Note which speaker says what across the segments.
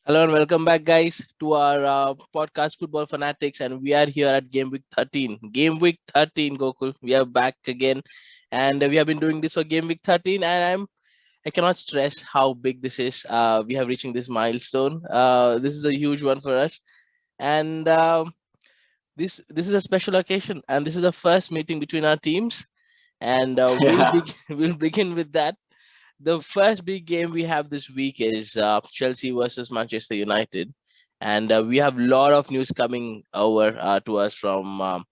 Speaker 1: Hello and welcome back, guys, to our podcast, Football Fanatics, and we are here at Game Week 13. Game Week 13, Gokul. We are back again, and we have been doing this for Game Week 13, and I cannot stress how big this is. We have reaching this milestone. This is a huge one for us, and this is a special occasion, and this is the first meeting between our teams, and
Speaker 2: Yeah,
Speaker 1: we'll begin with that. The first big game we have this week is Chelsea versus Manchester United, and we have a lot of news coming over to us from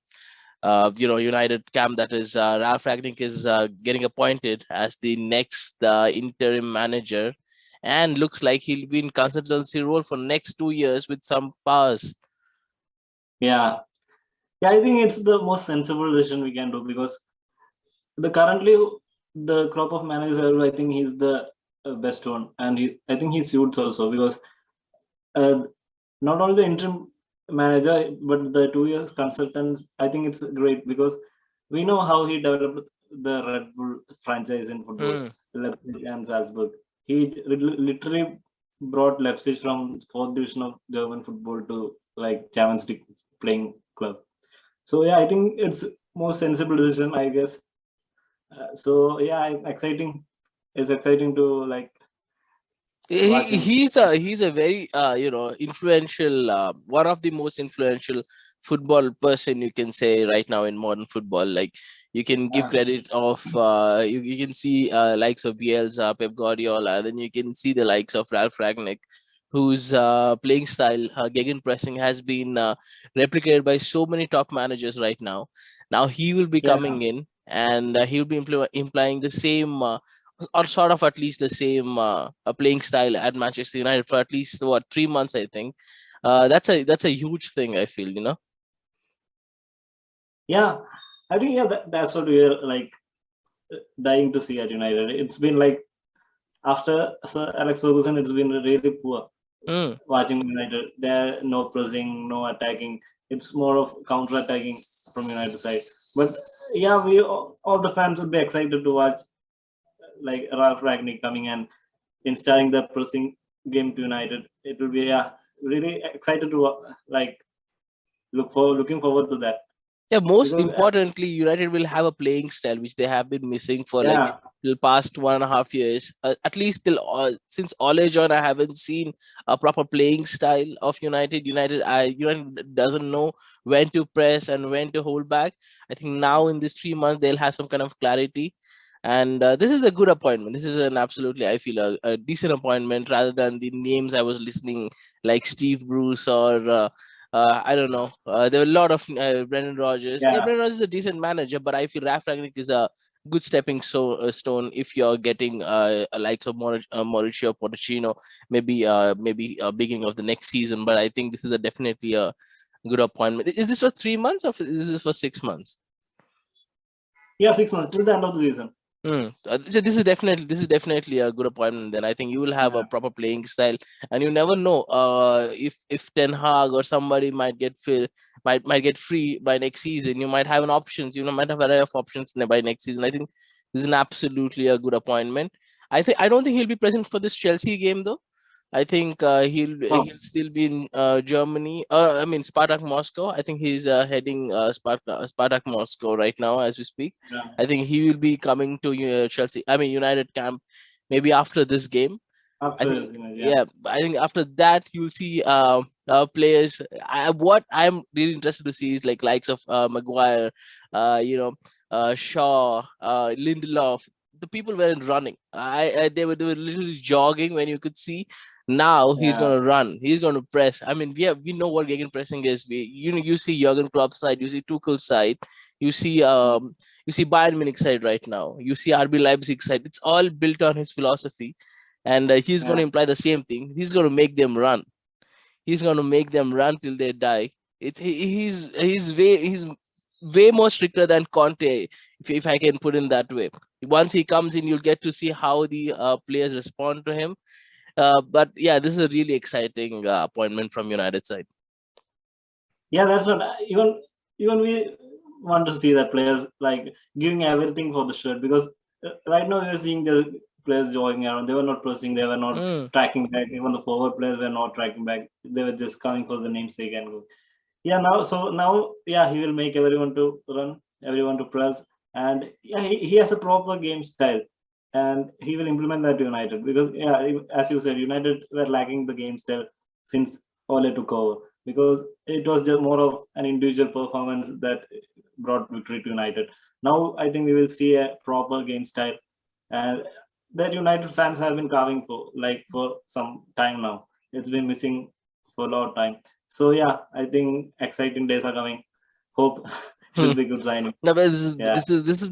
Speaker 1: United camp. That is, Ralf Rangnick is getting appointed as the next interim manager, and looks like he'll be in consultancy role for next 2 years with some powers.
Speaker 2: yeah, yeah. I think it's the most sensible decision we can do because the currently the crop of managers, I think he's the best one, and I think he suits also because uh, not only the interim manager but the 2 years consultants. I think it's great because we know how he developed the Red Bull franchise in football,
Speaker 1: Hmm.
Speaker 2: Leipzig and Salzburg. He literally brought Leipzig from fourth division of German football to like Champions League playing club. So yeah, I think it's most sensible decision, I guess. So yeah, exciting. It's exciting to like
Speaker 1: He,
Speaker 2: watch him.
Speaker 1: he's a very influential, one of the most influential football person you can say right now in modern football. Like, you can give
Speaker 2: Yeah,
Speaker 1: credit of you can see likes of Bielsa, Pep Guardiola, and then you can see the likes of Ralf Rangnick, whose playing style, gegen pressing, has been replicated by so many top managers right now. Now he will be
Speaker 2: yeah,
Speaker 1: coming in, and he'll be implying the same or sort of at least the same playing style at Manchester United for at least 3 months, I think. That's a huge thing, I feel.
Speaker 2: yeah. I think yeah, that's what we're like dying to see at United. It's been like after Sir Alex Ferguson, it's been really poor
Speaker 1: Mm.
Speaker 2: watching United. There no pressing, no attacking. It's more of counter attacking from United side. But yeah, we all the fans would be excited to watch like Ralf Ragnick coming and installing the pressing game to United. It will be yeah really excited to like looking forward to that
Speaker 1: Yeah, most
Speaker 2: because
Speaker 1: importantly, United will have a playing style which they have been missing for like
Speaker 2: yeah
Speaker 1: the past 1.5 years. At least till since Ole John, I haven't seen a proper playing style of United. United doesn't know when to press and when to hold back. I think now in these 3 months they'll have some kind of clarity, and this is a good appointment. This is an absolutely, I feel, a decent appointment rather than the names I was listening, like Steve Bruce or I don't know. There were a lot of Brendan Rodgers. Yeah,
Speaker 2: yeah
Speaker 1: Brendan Rodgers is a decent manager, but I feel Ralf Rangnick is a good stepping stone if you're getting likes of Mauricio Pochettino, maybe beginning of the next season. But I think this is a definitely a good appointment. Is this for 3 months, or is this for 6 months?
Speaker 2: yeah 6 months till the end of the season.
Speaker 1: So this is definitely a good appointment. Then I think you will have a
Speaker 2: Yeah,
Speaker 1: proper playing style, and you never know if Ten Hag or somebody might get free by next season. You might have an options. You might have an array of options by next season. I think this is an absolutely a good appointment. I don't think he'll be present for this Chelsea game though. I think
Speaker 2: oh,
Speaker 1: he'll still be in Germany. I mean Spartak Moscow. I think he's heading Spartak Moscow right now as we speak.
Speaker 2: yeah,
Speaker 1: I think he will be coming to Chelsea. I mean United camp maybe after this game. I
Speaker 2: after
Speaker 1: think
Speaker 2: yeah
Speaker 1: yeah. I think after that you'll see players. What I'm really interested to see is like likes of Maguire, Shaw, Lindelof. The people weren't running. They were literally jogging when you could see. Now he's
Speaker 2: yeah
Speaker 1: gonna run. He's gonna press. I mean, we know what gegen pressing is. You see Jurgen Klopp's side. You see Tuchel's side. You see Bayern Munich side right now. You see RB Leipzig side. It's all built on his philosophy, and he's going
Speaker 2: yeah
Speaker 1: to imply the same thing. He's going to make them run. He's going to make them run till they die. He's way more stricter than Conte, if I can put in that way. Once he comes in, you'll get to see how the players respond to him. But yeah, this is a really exciting appointment from United side.
Speaker 2: yeah. That's what even we want to see that players like giving everything for the shirt because right now we're seeing the players jogging around. They were not pressing. They were not tracking back. Even the forward players were not tracking back. They were just coming for the namesake and go. Yeah, now, yeah, he will make everyone to run, everyone to press, and yeah, he has a proper game style, and he will implement that to United because yeah, as you said, United were lacking the game style since Ole took over because it was just more of an individual performance that brought victory to United. Now I think we will see a proper game style, and that United fans have been carving for some time now. It's been missing for a lot of time. So yeah, I think exciting days are coming. Hope it will be good signing.
Speaker 1: No, but
Speaker 2: Yeah,
Speaker 1: this is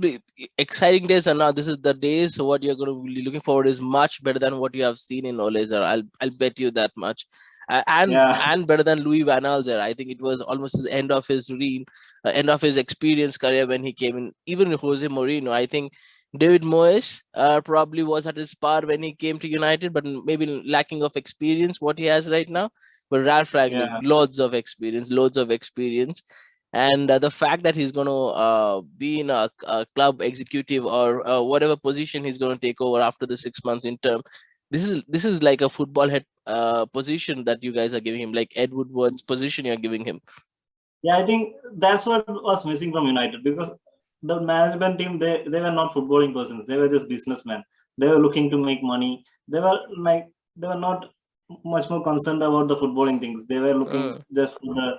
Speaker 1: exciting days, and now this is the days. So what you're going to be looking forward is much better than what you have seen in Olezer. I'll bet you that much,
Speaker 2: yeah,
Speaker 1: and better than Louis Van Gaal. I think it was almost his end of his reign, end of his experience career when he came in. Even Jose Mourinho, I think David Moyes probably was at his par when he came to United, but maybe lacking of experience what he has right now. But Ralf Rangnick,
Speaker 2: yeah,
Speaker 1: loads of experience, and the fact that he's going to be in a club executive or whatever position he's going to take over after the 6 months in term, this is like a football head position that you guys are giving him, like Ed Woodward's position you're giving him.
Speaker 2: yeah. I think that's what was missing from United because the management team they were not footballing persons. They were just businessmen. They were looking to make money. They were not much more concerned about the footballing things. They were looking
Speaker 1: Mm,
Speaker 2: just for the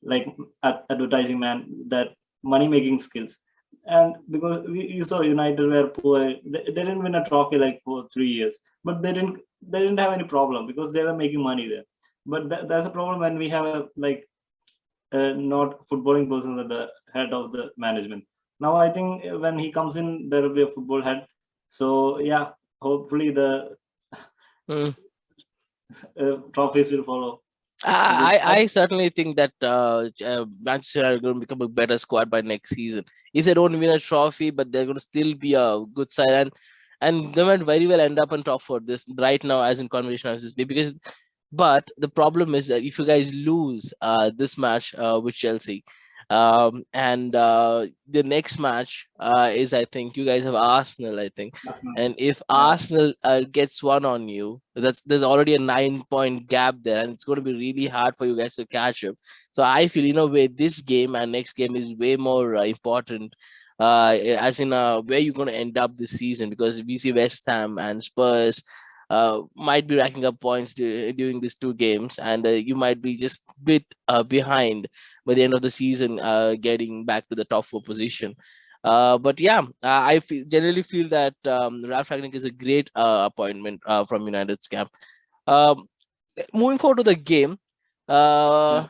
Speaker 2: like advertising man, that money making skills. And because you saw United were poor, they didn't win a trophy like for 3 years, but they didn't have any problem because they were making money there. But that's a problem when we have a not footballing person at the head of the management. Now I think when he comes in, there will be a football head. So yeah, hopefully the
Speaker 1: mm.
Speaker 2: trophies will follow. Good.
Speaker 1: I certainly think that Manchester are going to become a better squad by next season. If they don't win a trophy, but they're going to still be a good side, and they might very well end up on top for this right now, as in conversation as this because. But the problem is that if you guys lose this match with Chelsea, and the next match is, I think you guys have Arsenal, I think,
Speaker 2: That's not,
Speaker 1: and if
Speaker 2: yeah,
Speaker 1: Arsenal gets one on you, there's already a 9 point gap there, and it's going to be really hard for you guys to catch up. So I feel in a way this game and next game is way more important. As in where you're going to end up this season, because we see West Ham and Spurs might be racking up points during these 2 games, and you might be just a bit behind by the end of the season, getting back to the top 4 position. But yeah, generally feel that Ralf Rangnick is a great appointment from United's camp. Um, Moving forward to the game,
Speaker 2: yeah,
Speaker 1: uh,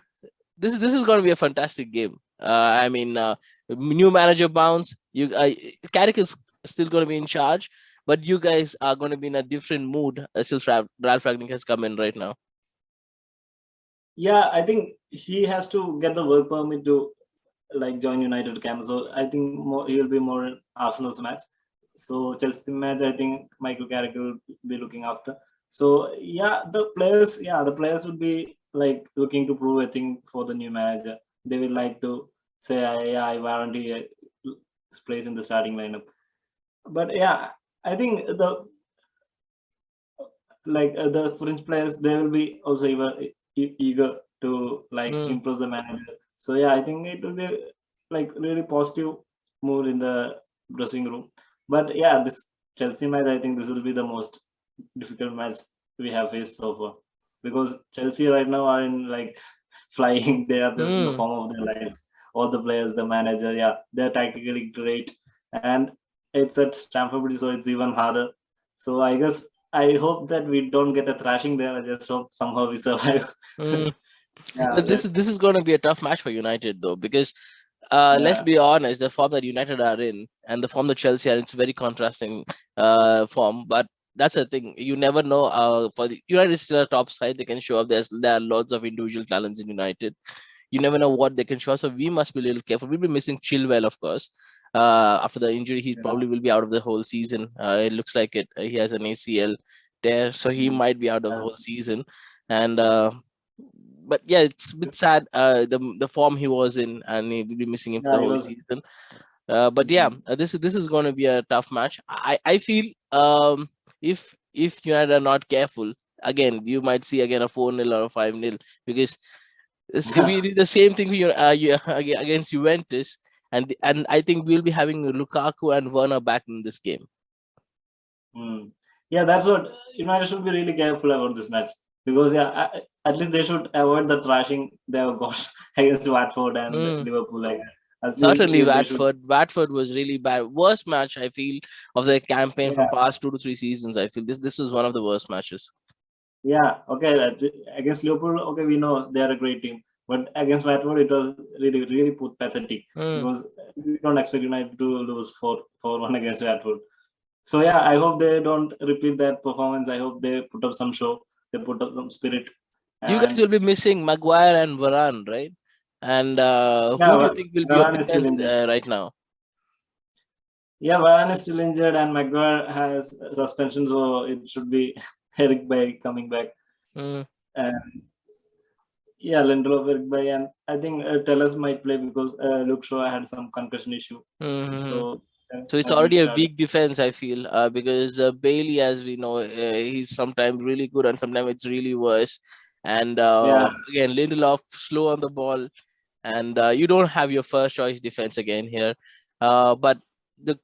Speaker 1: this is going to be a fantastic game. I mean, new manager bounce. Carrick is still going to be in charge, but you guys are going to be in a different mood since Ralf Rangnick has come in right now.
Speaker 2: yeah. I think he has to get the work permit to like join United camp. So I think he will be more in Arsenal's match. So Chelsea match, I think Michael Carrick will be looking after. So yeah, the players would be like looking to prove a thing for the new manager. They will like to say, yeah, I guarantee a place in the starting lineup. But yeah, I think the French players, they will be also eager to like
Speaker 1: Mm,
Speaker 2: impress the manager. So yeah, I think it will be like really positive mood in the dressing room. But yeah, this Chelsea match, I think this will be the most difficult match we have faced so far because Chelsea right now are in like flying. They are just in the
Speaker 1: mm.
Speaker 2: form of their lives. All the players, the manager, yeah, they're tactically great, and it's at Stamford Bridge, so it's even harder. So I guess I hope that we don't get a thrashing there. I just hope somehow we survive.
Speaker 1: Mm.
Speaker 2: Yeah,
Speaker 1: But this is going to be a tough match for United though, because let's
Speaker 2: yeah,
Speaker 1: be honest, the form that United are in and the form that Chelsea are in, it's very contrasting form. But that's the thing, you never know. For the United is still a top side, they can show up. There are lots of individual talents in United. You never know what they can show. So we must be a little careful. We'll be missing Chilwell, of course. After the injury, he
Speaker 2: yeah.
Speaker 1: probably will be out of the whole season. It looks like it. He has an ACL there, so he
Speaker 2: Mm,
Speaker 1: might be out of the
Speaker 2: yeah,
Speaker 1: whole season. And but yeah, it's a bit sad. The form he was in, and he will be missing him for the
Speaker 2: yeah, it
Speaker 1: whole
Speaker 2: was.
Speaker 1: season. But yeah,
Speaker 2: Mm,
Speaker 1: this is going to be a tough match. I feel if United are not careful, again you might see again a 4-0 or a 5-0, because we did the same thing against Juventus, and I think we'll be having Lukaku and Werner back in this game.
Speaker 2: Yeah, that's what United should be really careful about this match, because at least they should avoid the trashing they have got against Watford and Liverpool. Like, at least
Speaker 1: Certainly,
Speaker 2: they should.
Speaker 1: Watford was really bad. Worst match I feel of their campaign from past 2 to 3 seasons. I feel this was one of the worst matches.
Speaker 2: Yeah, okay. Against Liverpool, okay, we know they are a great team, but against Watford, it was really, really pathetic, because we don't expect United to lose 4-1 against Watford. So yeah, I hope they don't repeat that performance. I hope they put up some show, they put up some spirit.
Speaker 1: You guys will be missing Maguire and Varane, right? And who do you think will be your defense right now?
Speaker 2: Yeah, Varane is still injured and Maguire has suspension, so it should be Eric Bay coming back. And yeah, Lindelof, Eric Bay, and I think Tellers might play because Luke Shaw had some concussion issue. So
Speaker 1: it's already a weak defense, I feel, because Bailey, as we know, he's sometimes really good and sometimes it's really worse. And again, Lindelof slow on the ball, and you don't have your first choice defense again here. But the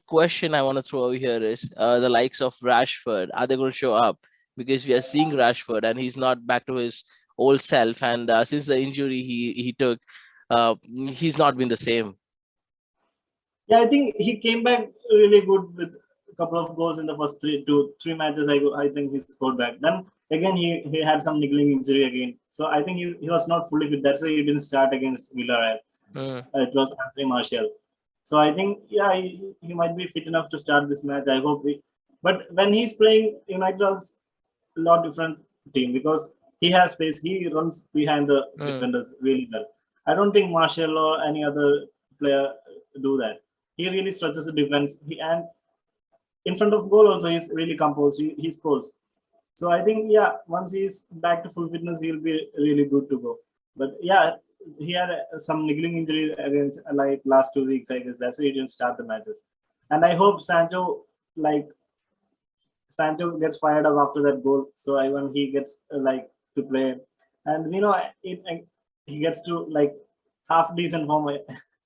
Speaker 1: question I want to throw over here is the likes of Rashford, are they going to show up? Because we are seeing Rashford and he's not back to his old self, and since the injury he took, he's not been the same.
Speaker 2: Yeah, I think he came back really good with a couple of goals in the first three matches. I think he scored back. Then again he had some niggling injury again, so I think he was not fully fit. That's why he didn't start against Villarreal. It was Anthony Martial. So I think he might be fit enough to start this match. I hope but when he's playing, United is a lot different team, because he has space. He runs behind the defenders really well. I don't think Martial or any other player do that. He really stretches the defense. And in front of goal also, he's really composed. He scores. So I think, once he's back to full fitness, he'll be really good to go. But yeah, he had some niggling injury against like last 2 weeks, I guess. That's why he didn't start the matches. And I hope Sancho gets fired up after that goal. So when he gets to play, and he gets to half decent form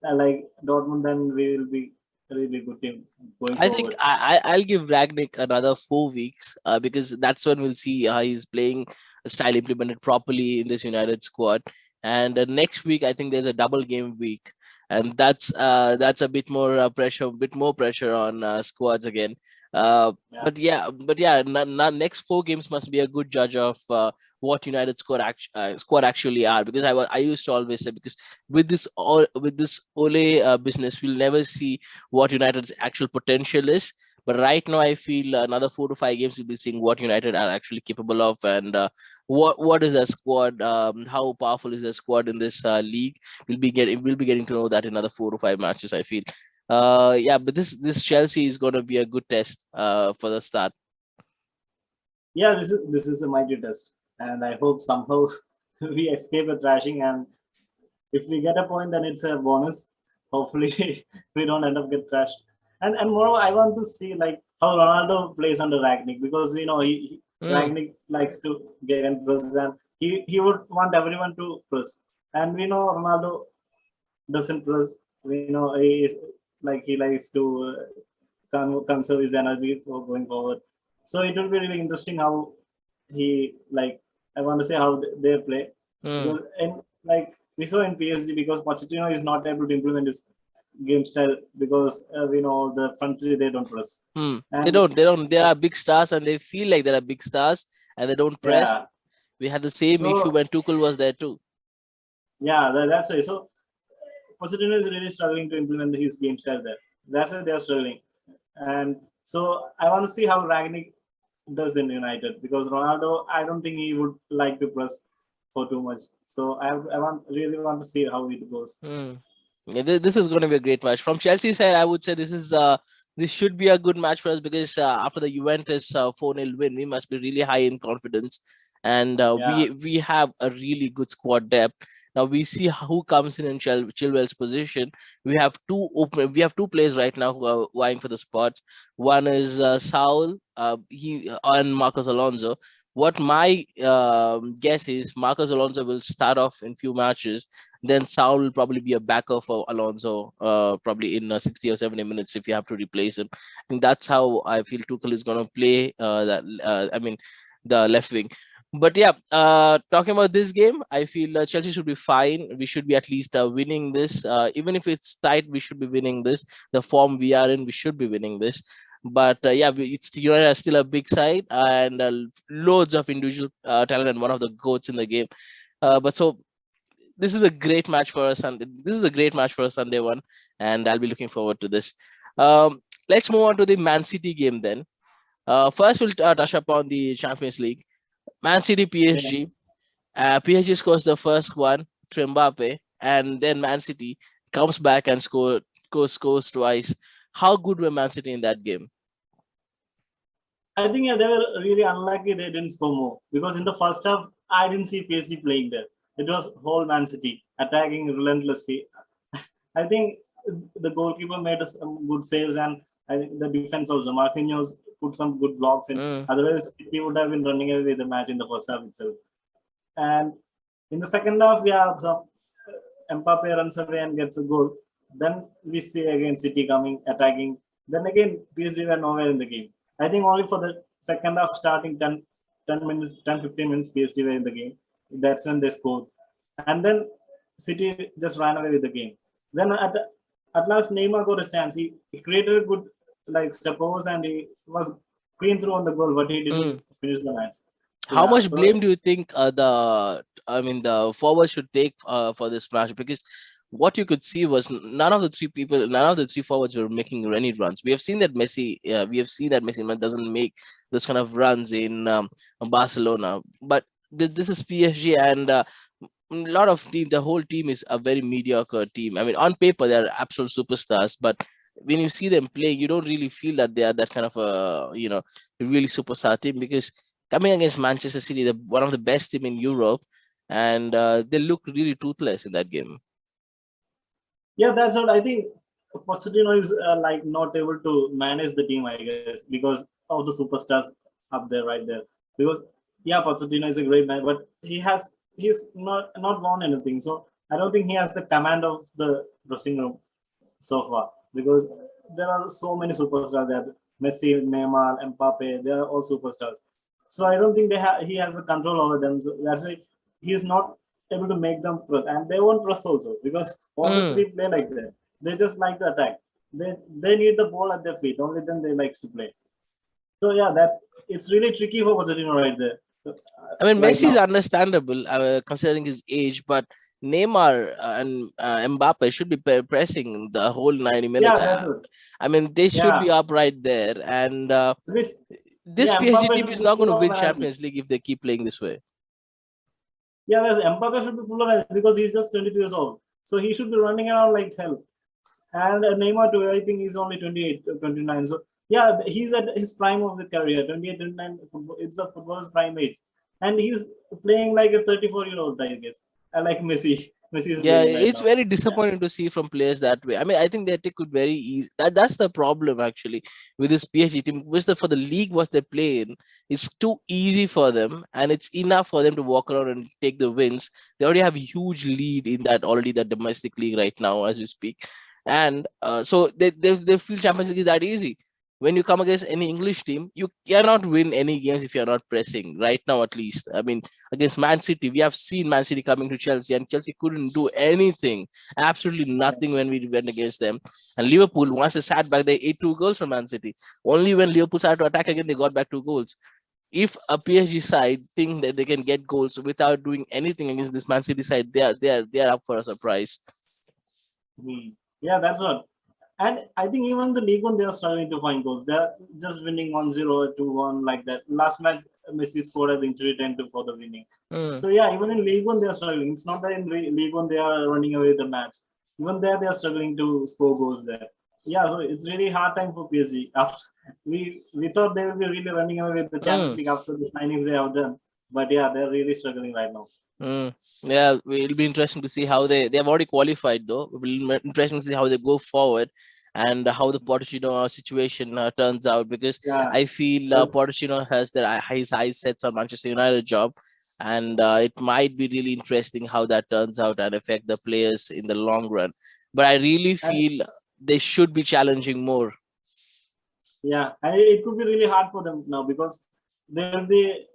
Speaker 2: like Dortmund, then we will be a really good team going forward.
Speaker 1: I think I'll give Rangnick another 4 weeks because that's when we'll see how he's playing style implemented properly in this United squad. And next week, I think there's a double game week, and that's a bit more pressure on squads again. But next 4 games must be a good judge of what United squad actually are, because I used to always say, because with this Ole business, we'll never see what United's actual potential is. But right now, I feel another 4 to 5 games we'll be seeing what United are actually capable of, and what is their squad, how powerful is their squad in this league. We'll be getting to know that in another 4 to 5 matches, I feel. But this Chelsea is going to be a good test for the start.
Speaker 2: Yeah, this is a mighty test, and I hope somehow we escape the thrashing, and if we get a point, then it's a bonus. Hopefully, we don't end up get thrashed. And moreover, I want to see how Ronaldo plays under Rangnick, because we know Rangnick likes to get and press, and he would want everyone to press. And we know Ronaldo doesn't press. We know he likes to conserve his energy for going forward. So it will be really interesting how he I want to say how they play, because we saw in PSG, because Pochettino is not able to implement his game style, because we know the front three, they don't press.
Speaker 1: They don't. They are big stars, and they feel like they are big stars, and they don't press. Yeah. We had the same issue when Tuchel was there too.
Speaker 2: Yeah, that's why. So Pochettino is really struggling to implement his game style there. That's why they are struggling. And so I want to see how Rangnick does in United, because Ronaldo, I don't think he would like to press for too much. So I really want to see how it goes.
Speaker 1: Yeah, this is going to be a great match. From Chelsea's side, I would say this should be a good match for us, because after the Juventus 4-0 win, we must be really high in confidence, and we have a really good squad depth. Now we see who comes in Chilwell's position. We have two players right now who are vying for the spot. One is Saul, and Marcos Alonso. What my guess is, Marcos Alonso will start off in few matches. Then Saul will probably be a backer for Alonso, probably in 60 or 70 minutes if you have to replace him. I think that's how I feel Tuchel is going to play. The left wing. But yeah, talking about this game, I feel Chelsea should be fine. We should be at least winning this. Even if it's tight, we should be winning this. The form we are in, we should be winning this. But yeah, it's United are still a big side and loads of individual talent and one of the goats in the game. But so this is a great match for us, Sunday. This is a great match for a Sunday one, and I'll be looking forward to this. Let's move on to the Man City game then. First, we'll touch upon the Champions League. Man City
Speaker 2: Yeah.
Speaker 1: PSG. PSG scores the first one to Mbappe, and then Man City comes back and scores twice. How good were Man City in that game?
Speaker 2: I think they were really unlucky they didn't score more because in the first half I didn't see PSG playing there. It was whole Man City attacking relentlessly. I think the goalkeeper made some good saves and I think the defense also. Marquinhos put some good blocks in.
Speaker 1: Mm.
Speaker 2: Otherwise, he would have been running away with the match in the first half itself. And in the second half, we have some Mbappe runs away and gets a goal. Then we see again City coming, attacking. Then again, PSG were nowhere in the game. I think only for the second half, starting 10 minutes, 10 15 minutes, PSG were in the game. That's when they scored. And then City just ran away with the game. Then at last, Neymar got a chance. He created a good like step overs and he was clean through on the goal, but he didn't finish the match.
Speaker 1: How
Speaker 2: Yeah,
Speaker 1: much
Speaker 2: so
Speaker 1: blame do you think the forward should take for this match? Because what you could see was none of the three forwards were making any runs. We have seen that Messi doesn't make those kind of runs in Barcelona. But this is PSG, and the whole team is a very mediocre team. I mean, on paper they're absolute superstars, but when you see them play, you don't really feel that they are that kind of a really superstar team, because coming against Manchester City, one of the best team in Europe, and they look really toothless in that game.
Speaker 2: yeah, that's what I think. Pochettino is like not able to manage the team, I guess, because of the superstars up there, right there. Because yeah, Pochettino is a great man, but he's not won anything. So I don't think he has the command of the dressing room so far. Because there are so many superstars there. Messi, Neymar, Mbappe, they are all superstars. So I don't think he has the control over them. So that's why he is not able to make them press, and they won't press also because all the three play like that. They just like to attack. They need the ball at their feet. Only then they likes to play. So yeah, it's really tricky for Pochettino right there.
Speaker 1: I mean,
Speaker 2: Right
Speaker 1: Messi is
Speaker 2: now.
Speaker 1: understandable considering his age, but Neymar and Mbappe should be pressing the whole 90
Speaker 2: Yeah,
Speaker 1: minutes.
Speaker 2: that's it.
Speaker 1: I mean, they should
Speaker 2: Yeah.
Speaker 1: be up right there. And this PSG
Speaker 2: Mbappe
Speaker 1: team
Speaker 2: should
Speaker 1: is
Speaker 2: be
Speaker 1: not going
Speaker 2: full
Speaker 1: to
Speaker 2: of
Speaker 1: win
Speaker 2: energy.
Speaker 1: Champions League if they keep playing this way.
Speaker 2: Yeah, Mbappe should be full of energy because he's just 22 years old. So he should be running around like hell. And Neymar too, I think he's only 28, 29. So yeah, he's at his prime of the career, 28, 29. It's a footballer's prime age. And he's playing like a 34-year-old, I guess. I like Messi. Messi is
Speaker 1: Yeah,
Speaker 2: playing right
Speaker 1: it's
Speaker 2: now.
Speaker 1: very
Speaker 2: Yeah.
Speaker 1: disappointing to see from players that way. I mean, I think they could very easy. That's the problem actually with this PSG team. For the league what they play in, it's too easy for them, and it's enough for them to walk around and take the wins. They already have a huge lead in that domestic league right now as we speak, and so they feel Champions League is that easy. When you come against any English team, you cannot win any games if you're not pressing right now, at least. I mean, against Man City, we have seen Man City coming to Chelsea, and Chelsea couldn't do anything, absolutely nothing when we went against them. And Liverpool, once they sat back, they ate 2 goals from Man City. Only when Liverpool started to attack again, they got back 2 goals. If a PSG side think that they can get goals without doing anything against this Man City side, they are up for a surprise.
Speaker 2: Yeah, that's what. And I think even the League One, they are struggling to find goals. They're just winning 1-0, 2-1 like that. Last match, Messi scored, I think, 3-10 for the winning. So yeah, even in League One, they are struggling. It's not that in League One, they are running away with the match. Even there, they are struggling to score goals there. Yeah, so it's really hard time for PSG. After we thought they would be really running away with the Champions League after the signings they have done. But yeah, they're really struggling right now.
Speaker 1: Yeah, it'll be interesting to see how they have already qualified though. It'll be interesting to see how they go forward and how the Pochettino situation turns out, because
Speaker 2: Yeah,
Speaker 1: I feel
Speaker 2: but
Speaker 1: Pochettino has his eyes set on Manchester United job, and it might be really interesting how that turns out and affect the players in the long run. But I really
Speaker 2: and
Speaker 1: feel they should be challenging more.
Speaker 2: yeah, and it could be really hard for them now because they'll be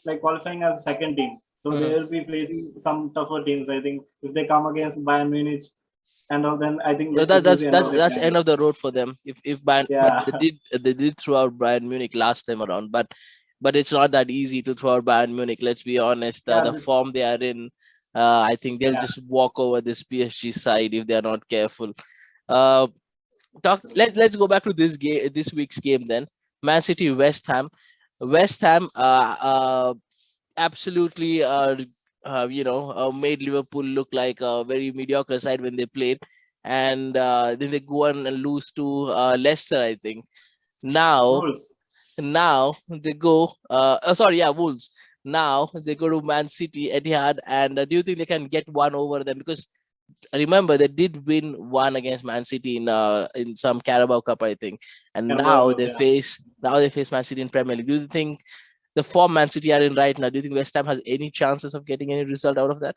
Speaker 2: like qualifying as a second team, so they
Speaker 1: Hmm.
Speaker 2: will be facing some tougher teams. I think if they come against Bayern Munich and all, then I think
Speaker 1: No,
Speaker 2: it is the end of the
Speaker 1: that's end
Speaker 2: career.
Speaker 1: of the road for them. If Bayern, but
Speaker 2: Yeah,
Speaker 1: they did throw out Bayern Munich last time around, but it's not that easy to throw out Bayern Munich. Let's be honest.
Speaker 2: yeah,
Speaker 1: The form they are in, I think they'll
Speaker 2: yeah.
Speaker 1: just walk over this PSG side if they are not careful. Uh, let's go back to this week's game then. Man City West Ham. West Ham absolutely made Liverpool look like a very mediocre side when they played, and then they go on and lose to Leicester, I think. Now,
Speaker 2: Wolves.
Speaker 1: now they go. Sorry, yeah, Wolves. Now they go to Man City, Etihad, and do you think they can get one over them? Because remember they did win one against Man City in some Carabao Cup, I think, and
Speaker 2: Carabao Cup, yeah.
Speaker 1: now they face Man City in Premier League. Do you think the form Man City are in right now, do you think West Ham has any chances of getting any result out of that?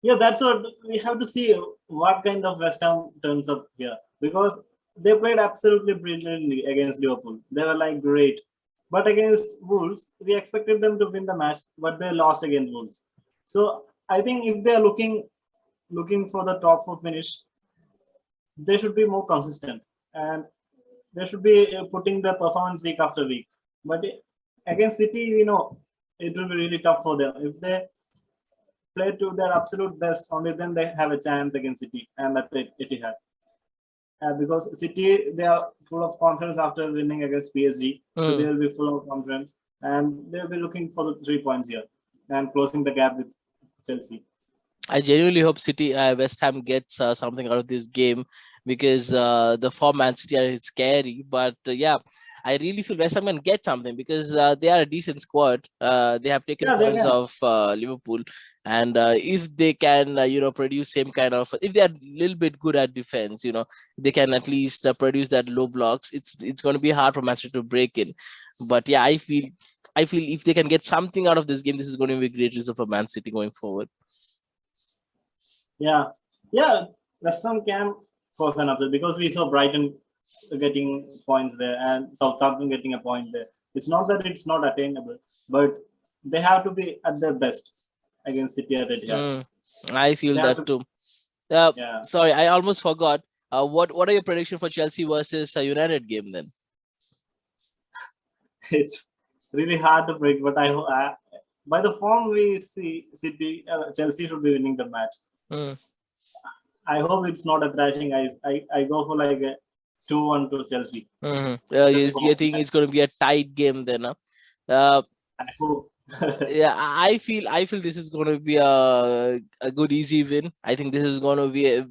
Speaker 2: Yeah, that's what we have to see what kind of West Ham turns up here because they played absolutely brilliantly against Liverpool. They were like great, but against Wolves, we expected them to win the match, but they lost against Wolves. So I think if they are looking for the top four finish, they should be more consistent and they should be putting the performance week after week. But against City, it will be really tough for them if they play to their absolute best. Only then they have a chance against City and at Etihad. Because City, they are full of confidence after winning against PSG, so they
Speaker 1: Hmm.
Speaker 2: will be full of confidence and they will be looking for the 3 points here and closing the gap with Chelsea.
Speaker 1: I genuinely hope City West Ham gets something out of this game, because the form Man City is scary. But yeah, I really feel West Ham can get something, because they are a decent squad. They have taken
Speaker 2: Yeah, they
Speaker 1: points
Speaker 2: can.
Speaker 1: off Liverpool, and if they can, produce same kind of, if they are a little bit good at defense, they can at least produce that low blocks. It's going to be hard for Manchester to break in. But yeah, I feel if they can get something out of this game, this is going to be a great result for Man City going forward.
Speaker 2: Yeah, yeah. West Ham can cause an upset because we saw Brighton getting points there and Southampton getting a point there. It's not that it's not attainable, but they have to be at their best against City at Etihad.
Speaker 1: Mm, I feel
Speaker 2: They have
Speaker 1: that
Speaker 2: to,
Speaker 1: too. Uh,
Speaker 2: yeah.
Speaker 1: Sorry, I almost forgot. What are your prediction for Chelsea versus United game then?
Speaker 2: It's really hard to break, but by the form we see, Chelsea should be winning the match.
Speaker 1: Mm,
Speaker 2: I hope it's not a thrashing. I go for like a 2-1 to Chelsea.
Speaker 1: mm-hmm.
Speaker 2: The
Speaker 1: You
Speaker 2: form,
Speaker 1: think it's going to be a tight game then? Huh? Uh,
Speaker 2: I hope.
Speaker 1: yeah, I feel this is going to be a good easy win. I think this is going to be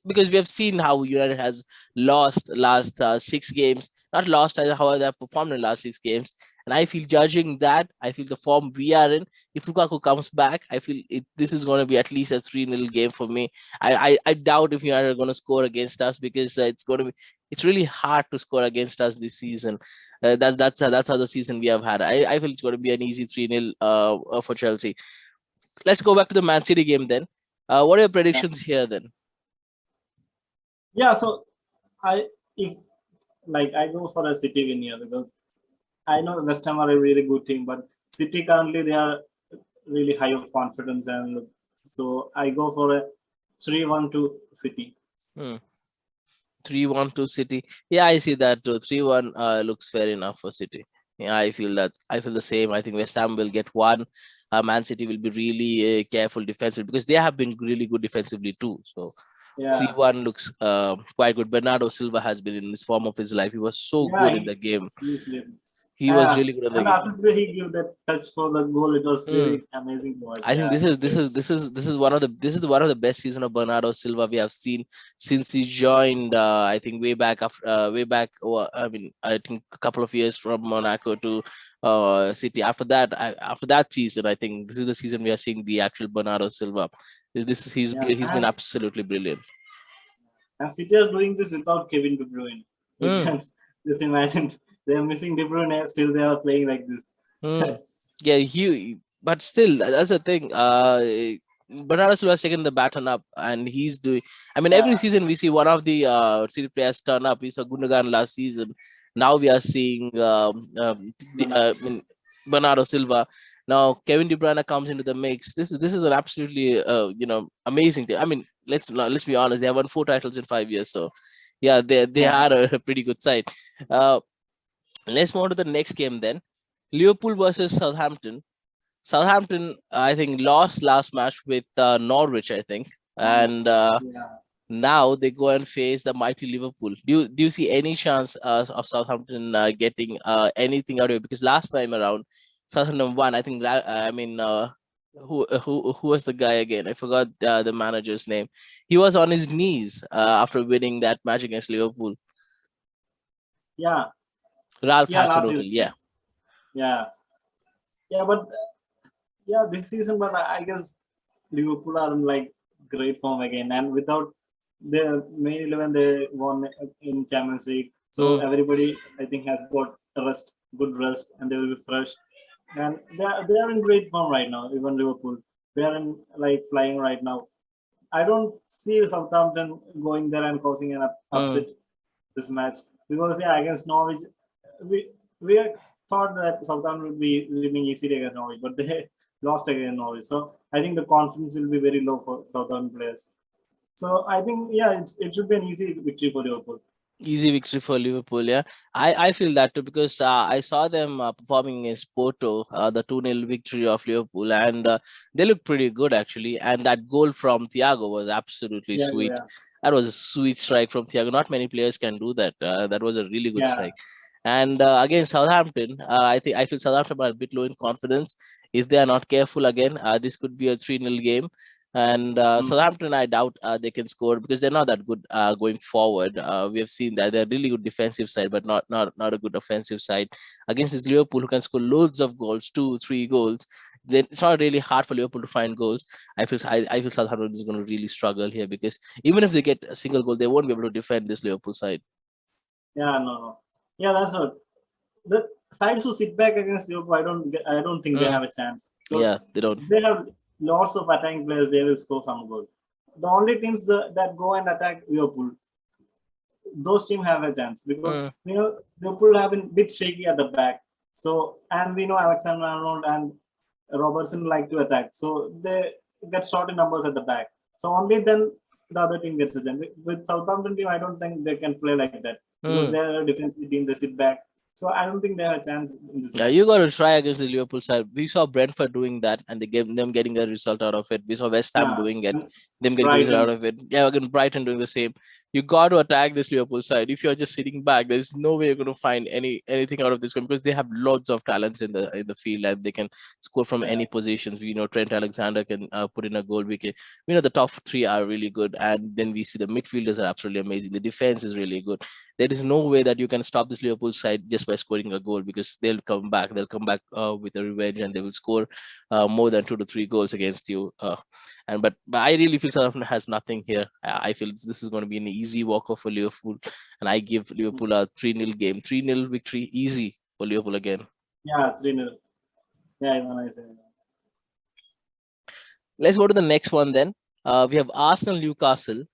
Speaker 1: because we have seen how United has lost last 6 games, not lost, how they have performed in last 6 games. And I feel, judging that, I feel the form we are in, if Lukaku comes back, I feel this is going to be at least a 3-0 game for me. I doubt if United are going to score against us, because it's really hard to score against us this season. That's how the season we have had. I feel it's going to be an easy 3-0 for Chelsea. Let's go back to the Man City game then. What are your
Speaker 2: Yeah.
Speaker 1: predictions here then?
Speaker 2: Yeah, so if I go for a City win here because I know West Ham are a really good team, but City currently they are really high of confidence, and so I go for a 3-1 to City.
Speaker 1: Hmm. 3-1 to City. Yeah, I see that too. 3-1 looks fair enough for City. Yeah, I feel that. I feel the same. I think West Ham will get one. Man City will be really careful defensively, because they have been really good defensively too. So
Speaker 2: Yeah,
Speaker 1: 3-1 looks quite good. Bernardo Silva has been in this form of his life. He was so
Speaker 2: yeah,
Speaker 1: good in the game.
Speaker 2: he's leading.
Speaker 1: He was really good on the
Speaker 2: And
Speaker 1: game.
Speaker 2: after he gave that touch for the goal, it was
Speaker 1: Mm.
Speaker 2: really amazing to watch.
Speaker 1: I think
Speaker 2: Yeah,
Speaker 1: this is one of the best season of Bernardo Silva we have seen since he joined. I think way back after way back. I mean, I think a couple of years from Monaco to City. After that season, I think this is the season we are seeing the actual Bernardo Silva.
Speaker 2: yeah,
Speaker 1: He's been absolutely brilliant.
Speaker 2: and City are doing this without Kevin De Bruyne. You
Speaker 1: Mm.
Speaker 2: can just imagine they are missing De Bruyne, still they are playing like this.
Speaker 1: Mm. Yeah, but still, that's the thing. Bernardo Silva has taken the baton up, and he's doing. I mean, every
Speaker 2: Yeah,
Speaker 1: season we see one of the City players turn up. We saw Gundogan last season. Now we are seeing I mean, Bernardo Silva. Now Kevin De Bruyne comes into the mix. This is an absolutely amazing thing. I mean, let's be honest. They have won 4 titles in 5 years. So yeah, they
Speaker 2: yeah,
Speaker 1: are a pretty good side. Uh, let's move on to the next game then. Liverpool versus Southampton. Southampton, I think, lost last match with Norwich, I think,
Speaker 2: Norwich.
Speaker 1: and
Speaker 2: Yeah,
Speaker 1: now they go and face the mighty Liverpool. Do you see any chance of Southampton getting anything out of it? Because last time around, Southampton won. I think. Who was the guy again? I forgot the manager's name. He was on his knees after winning that match against Liverpool.
Speaker 2: yeah,
Speaker 1: Ralf
Speaker 2: yeah. Last
Speaker 1: Hasenhüttl,
Speaker 2: season.
Speaker 1: yeah.
Speaker 2: Yeah, yeah, but yeah, this season, but I guess Liverpool are in like great form again, and without the main 11, they won in Champions League. So
Speaker 1: Mm,
Speaker 2: everybody, I think, has got a rest, good rest, and they will be fresh. And they are in great form right now. Even Liverpool, they are in like flying right now. I don't see Southampton going there and causing an
Speaker 1: mm.
Speaker 2: upset this match because yeah, against Norwich, we thought that Southampton would be winning easily against Norwich, but they lost against Norwich. So I think the confidence will be very low for Southampton players. So I think yeah, it should be an easy victory for Liverpool.
Speaker 1: Easy victory for Liverpool, yeah. I feel that too because I saw them performing against Porto, the 2-0 victory of Liverpool, and they looked pretty good actually. And that goal from Thiago was absolutely
Speaker 2: Yeah,
Speaker 1: sweet.
Speaker 2: yeah,
Speaker 1: That was a sweet strike from Thiago. Not many players can do that. That was a really good
Speaker 2: yeah.
Speaker 1: strike. And against Southampton, I feel Southampton are a bit low in confidence. If they are not careful again, this could be a 3-0 game. And
Speaker 2: Mm.
Speaker 1: Southampton, I doubt they can score because they're not that good going forward. We have seen that they're really good defensive side, but not a good offensive side. Against this Liverpool, who can score loads of goals, 2, 3 goals, then it's not really hard for Liverpool to find goals. I feel Southampton is going to really struggle here because even if they get a single goal, they won't be able to defend this Liverpool side.
Speaker 2: Yeah, no, no. Yeah, that's not the sides who sit back against Liverpool. I don't think they
Speaker 1: Mm,
Speaker 2: have a chance because
Speaker 1: yeah, they don't.
Speaker 2: they have lots of attacking players. They will score some goal. The only teams that go and attack Liverpool, those teams have a chance because
Speaker 1: Mm,
Speaker 2: Liverpool have been a bit shaky at the back. So and we know Alexander Arnold and Robertson like to attack. So they get short in numbers at the back. So only then the other team gets a chance. With Southampton team, I don't think they can play like that because
Speaker 1: mm.
Speaker 2: they're a defensive team. They sit back. So I don't think they have a chance in this
Speaker 1: Yeah,
Speaker 2: match.
Speaker 1: you got to try against the Liverpool side. We saw Brentford doing that, and they gave them getting a result out of it. We saw West Ham
Speaker 2: Yeah,
Speaker 1: doing it,
Speaker 2: and
Speaker 1: them getting a result out
Speaker 2: Brighton.
Speaker 1: of it. Yeah, again, Brighton doing the same. You got to attack this Liverpool side. If you're just sitting back, there's no way you're going to find anything out of this game because they have lots of talents in the field and they can score from
Speaker 2: Yeah,
Speaker 1: any positions. We know Trent Alexander can put in a goal. We know the top three are really good, and then we see the midfielders are absolutely amazing. The defense is really good. There is no way that you can stop this Liverpool side just by scoring a goal because they'll come back. They'll come back with a revenge and they will score more than 2 to 3 goals against you. But I really feel Southampton has nothing here. I feel this is going to be an easy walk-off for Liverpool, and I give Liverpool a 3-0 game, 3-0 victory, easy for Liverpool again.
Speaker 2: yeah, 3-0. Yeah, even I say.
Speaker 1: Let's go to the next one then. We have Arsenal Newcastle.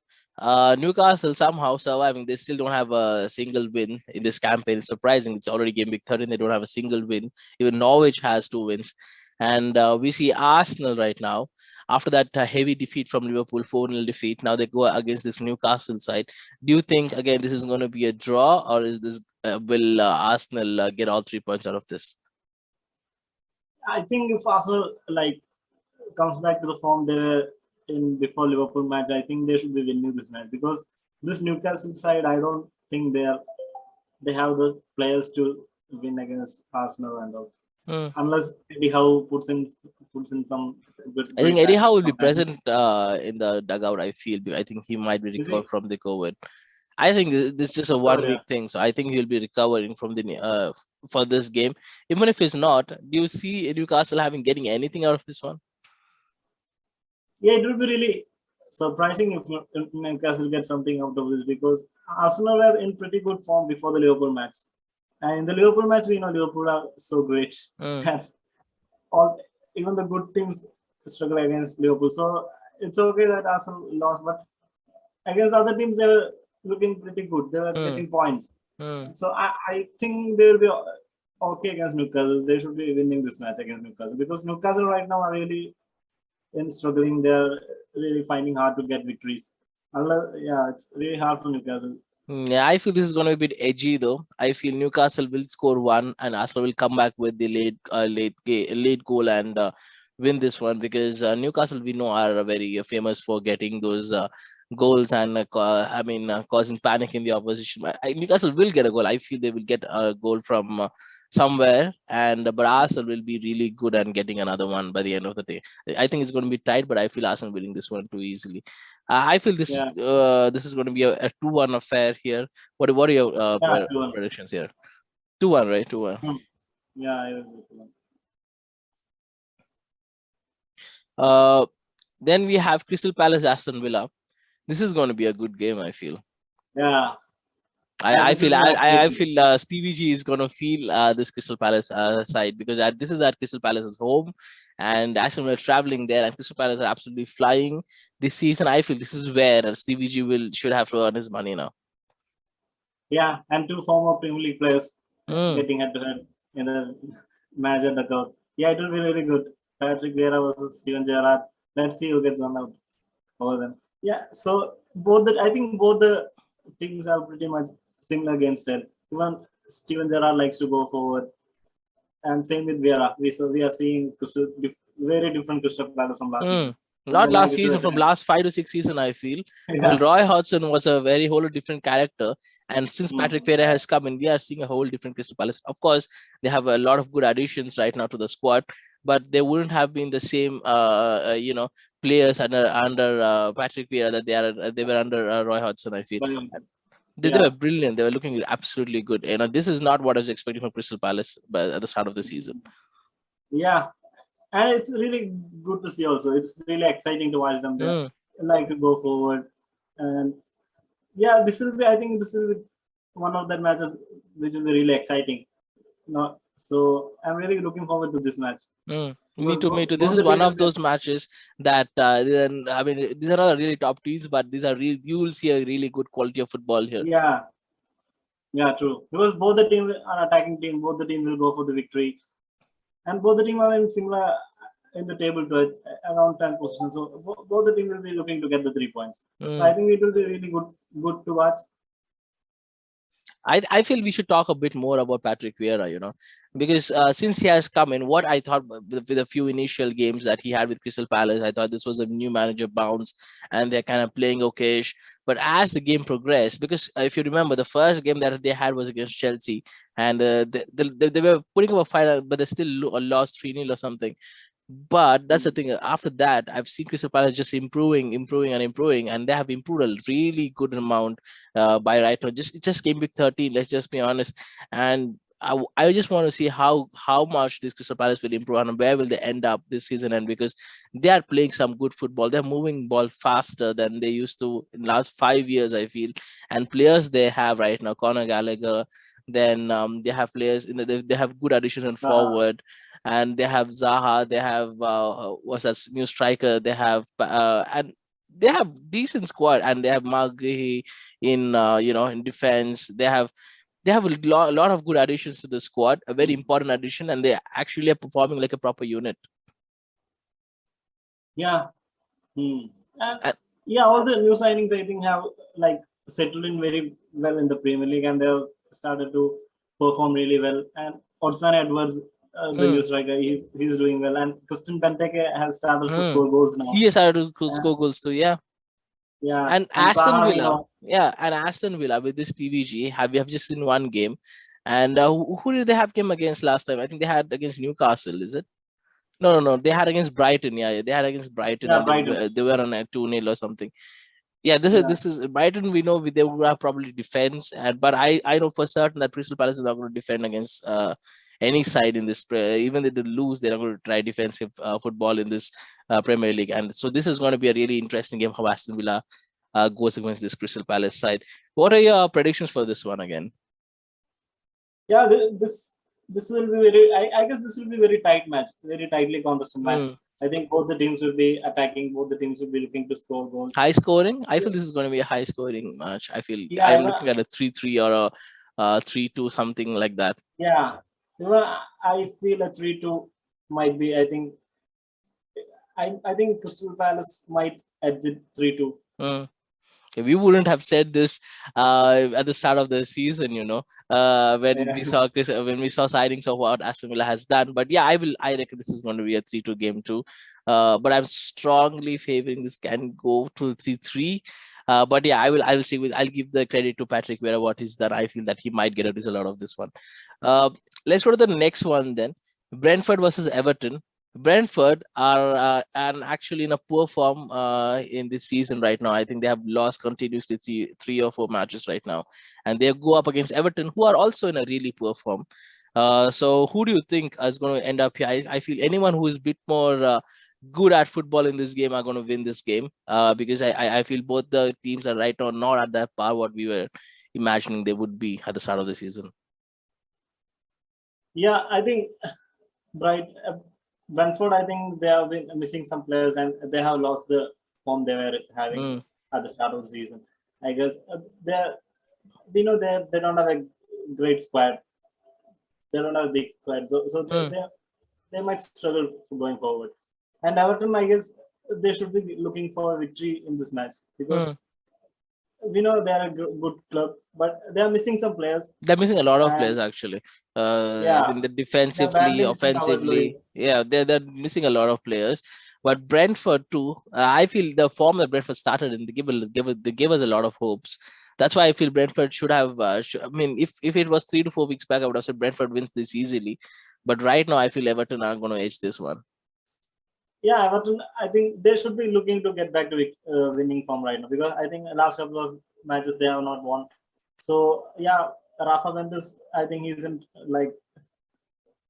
Speaker 1: Newcastle somehow surviving. They still don't have a single win in this campaign. It's surprising. It's already game week 13. They don't have a single win. Even Norwich has 2 wins. And we see Arsenal right now. After that heavy defeat from Liverpool, 4-0 defeat, now they go against this Newcastle side. Do you think, again, this is going to be a draw or is this will Arsenal get all 3 points out of this?
Speaker 2: I think if Arsenal like comes back to the form they were in before Liverpool match, I think they should be winning this match because this Newcastle side, I don't think they have the players to win against Arsenal and all.
Speaker 1: Mm.
Speaker 2: Unless Eddie Howe puts in some good.
Speaker 1: I think Eddie Howe will be
Speaker 2: sometimes.
Speaker 1: present in the dugout. I feel. I think he might be
Speaker 2: Is
Speaker 1: recovered
Speaker 2: he?
Speaker 1: from the COVID. I think this is just a
Speaker 2: Oh,
Speaker 1: 1 week
Speaker 2: yeah.
Speaker 1: thing, so I think he'll be recovering from the for this game. Even if he's not, do you see Newcastle getting anything out of this one?
Speaker 2: Yeah, it will be really surprising if Newcastle get something out of this because Arsenal were in pretty good form before the Liverpool match. And in the Liverpool match, we know Liverpool are so great.
Speaker 1: Mm.
Speaker 2: And all even the good teams struggle against Liverpool. So it's okay that Arsenal lost, but against other teams they were looking pretty good. They were
Speaker 1: Mm.
Speaker 2: getting points.
Speaker 1: Mm.
Speaker 2: So I think they will be okay against Newcastle. They should be winning this match against Newcastle because Newcastle right now are really in struggling. They're really finding hard to get victories. Yeah, it's really hard for Newcastle.
Speaker 1: Yeah, I feel this is going to be a bit edgy though. I feel Newcastle will score one, and Arsenal will come back with the late goal and win this one because Newcastle we know are very famous for getting those goals and causing panic in the opposition. Newcastle will get a goal. I feel they will get a goal from somewhere, and but Arsenal will be really good and getting another one by the end of the day. I think it's going to be tight, but I feel Arsenal winning this one too easily. I feel
Speaker 2: Yeah,
Speaker 1: this is going to be a 2-1 affair here. What are your
Speaker 2: yeah, 2-1.
Speaker 1: predictions here? 2-1, right? 2-1.
Speaker 2: Yeah, I agree with 2-1.
Speaker 1: Then we have Crystal Palace Aston Villa. This is going to be a good game. I feel.
Speaker 2: Yeah,
Speaker 1: I
Speaker 2: this will
Speaker 1: feel
Speaker 2: be
Speaker 1: I
Speaker 2: absolutely.
Speaker 1: feel Stevie G is going to feel this Crystal Palace side because this is at Crystal Palace's home, and Aston Villa traveling there, and Crystal Palace are absolutely flying this season. I feel this is where Stevie G should have to earn his money now.
Speaker 2: Yeah, and two former Premier League players
Speaker 1: Mm.
Speaker 2: getting head to head in the match at the cup. Yeah, it will be really good. Patrick Vieira versus Steven Gerrard. Let's see who gets one out over them. Yeah, so I think both the teams have pretty much similar game style. Even Steven Gerrard likes to go forward, and same with Vieira. We are seeing very different Crystal Palace from last season.
Speaker 1: Not
Speaker 2: They like
Speaker 1: last
Speaker 2: to
Speaker 1: season, from
Speaker 2: attack.
Speaker 1: last 5 to 6 season, I feel. Well,
Speaker 2: Yeah.
Speaker 1: Roy Hodgson was a very whole different character, and since Patrick
Speaker 2: Mm.
Speaker 1: Vieira has come in, we are seeing a whole different Crystal Palace. Of course, they have a lot of good additions right now to the squad, but they wouldn't have been the same, players under Patrick Vieira that they were under Roy Hodgson. I feel
Speaker 2: But,
Speaker 1: they
Speaker 2: yeah.
Speaker 1: were brilliant. They were looking absolutely good. This is not what I was expecting from Crystal Palace, but at the start of the season.
Speaker 2: Yeah, and it's really good to see also. It's really exciting to watch them. They like to go forward, and yeah, I think this will be one of the matches which will be really exciting. No, so I'm really looking forward to this match.
Speaker 1: Me
Speaker 2: Because
Speaker 1: too, me too. This
Speaker 2: both
Speaker 1: is
Speaker 2: the
Speaker 1: one
Speaker 2: teams
Speaker 1: of
Speaker 2: will get.
Speaker 1: those matches that these are not really top teams, but these are real. You will see a really good quality of football here.
Speaker 2: Yeah, true. Because both the teams are attacking team. Both the teams will go for the victory, and both the team are in similar in the table to around 10 positions. So both the team will be looking to get the 3 points. So I think it will be really good to watch.
Speaker 1: I feel we should talk a bit more about Patrick Vieira, because since he has come in, what I thought with a few initial games that he had with Crystal Palace, I thought this was a new manager bounce and they're kind of playing okayish. But as the game progressed, because if you remember, the first game that they had was against Chelsea, and they were putting up a fight, but they still lost 3-0 or something. But that's the thing. After that, I've seen Crystal Palace just improving, and they have improved a really good amount by right now. It just came week 13. Let's just be honest, and I just want to see how much this Crystal Palace will improve and where will they end up this season. And because they are playing some good football, they're moving ball faster than they used to in last 5 years, I feel. And players they have right now, Conor Gallagher. Then they have players they have good additions and forward, and they have Zaha, they have what's that new striker, they have and they have decent squad, and they have Magri in defense. They have a lot of good additions to the squad, a very important addition, and they actually are performing like a proper unit.
Speaker 2: Yeah. And
Speaker 1: And,
Speaker 2: yeah, all the new signings I think have like settled in very well in the Premier League, and they've started to perform really well. And Odsonne Edwards, the new striker, he's doing well. And Christian Benteke has started to score goals now.
Speaker 1: he has started to score goals too, yeah.
Speaker 2: Yeah,
Speaker 1: And
Speaker 2: and
Speaker 1: Aston
Speaker 2: Zaha,
Speaker 1: Villa, yeah, and Aston Villa with this TVG, we have just seen one game. And who did they have game against last time? I think they had against Newcastle, is it? No. They had against Brighton. Yeah, they had against Brighton,
Speaker 2: Yeah,
Speaker 1: and
Speaker 2: Brighton.
Speaker 1: they were on a 2-0 or something. Yeah, this
Speaker 2: Yeah.
Speaker 1: is Brighton. We know they will have probably defense, but I know for certain that Crystal Palace is not going to defend against any side in this. Even if they lose, they're not going to try defensive football in this Premier League, and so this is going to be a really interesting game how Aston Villa goes against this Crystal Palace side. What are your predictions for this one again?
Speaker 2: Yeah, this will be very. I guess this will be very tight match, very tightly contested match. I think both the teams will be attacking. Both the teams will be looking to score goals.
Speaker 1: High scoring. I feel this is going to be a high scoring match. I feel
Speaker 2: Yeah,
Speaker 1: I'm looking at a 3-3 or a 3-2, something like that.
Speaker 2: yeah. I feel a 3-2 might be. I think Crystal Palace might edge it 3-2.
Speaker 1: We wouldn't have said this at the start of the season, when
Speaker 2: Yeah.
Speaker 1: we saw sightings of what Aston Villa has done. But yeah, I reckon this is going to be a 3-2 game too. But I'm strongly favoring this can go to 3-3. But yeah, I will see I'll give the credit to Patrick Vieira what he's done. I feel that he might get a result out of this one. Let's go to the next one then. Brentford versus Everton. Brentford are and actually in a poor form in this season right now. I think they have lost continuously three or four matches right now, and they go up against Everton, who are also in a really poor form. So who do you think is going to end up here? I feel anyone who is a bit more good at football in this game are going to win this game because I feel both the teams are right now not at that par what we were imagining they would be at the start of the season.
Speaker 2: Yeah, I think Brentford, I think they have been missing some players and they have lost the form they were having at the start of the season. I guess they don't have a great squad. They don't have a big squad, so they might struggle for going forward. And Everton, I guess they should be looking for a victory in this match because we know they are a good club, but they are missing some players.
Speaker 1: They're missing a lot of
Speaker 2: And
Speaker 1: players actually.
Speaker 2: yeah,
Speaker 1: In the
Speaker 2: they're
Speaker 1: defensively,
Speaker 2: badly missing our Louis.
Speaker 1: offensively, yeah, they're missing a lot of players. But Brentford too, I feel the form that Brentford started in, they gave us a lot of hopes. That's why I feel Brentford should have. I mean, if it was 3 to 4 weeks back, I would have said Brentford wins this easily. But right now, I feel Everton are going to edge this one.
Speaker 2: Yeah, Everton, I think they should be looking to get back to winning form right now because I think the last couple of matches they have not won. So yeah, Rafa Benitez, I think he isn't like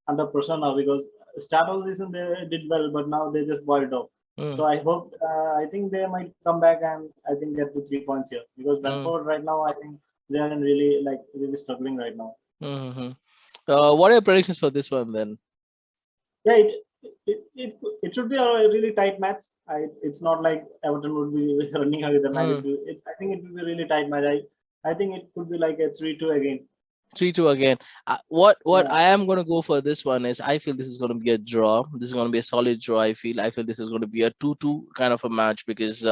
Speaker 2: under pressure now because start of the season they did well, but now they just boiled off. So I think they might come back and I think get the 3 points here because Brentford right now I think they are really struggling right now.
Speaker 1: What are your predictions for this one then?
Speaker 2: Yeah, it should be a really tight match. It's not like Everton would be running away with the match. I think it will be a really tight match. I think it could be like a 3-2 again.
Speaker 1: 3-2 again. What I am going to go for this one is I feel this is going to be a draw. This is going to be a solid draw. I feel this is going to be a 2-2 kind of a match because